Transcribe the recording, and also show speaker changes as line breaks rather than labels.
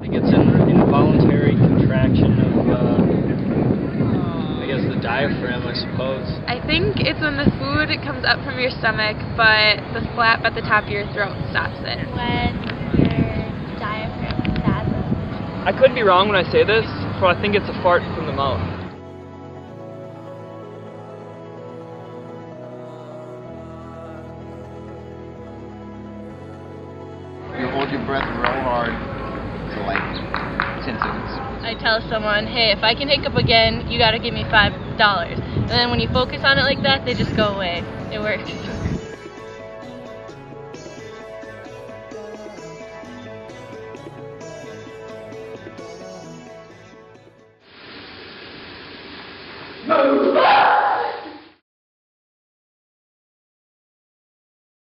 think it's an involuntary contraction of, I guess, the diaphragm, I suppose.
I think it's when the food comes up from your stomach, but the flap at the top of your throat stops it.
When your diaphragm spasms.
I could be wrong when I say this, so I think it's a fart from the mouth.
You hold your breath real hard for like 10 seconds.
I tell someone, hey, if I can hiccup again, you gotta give me $5. And then when you focus on it like that, they just go away. It works.
No!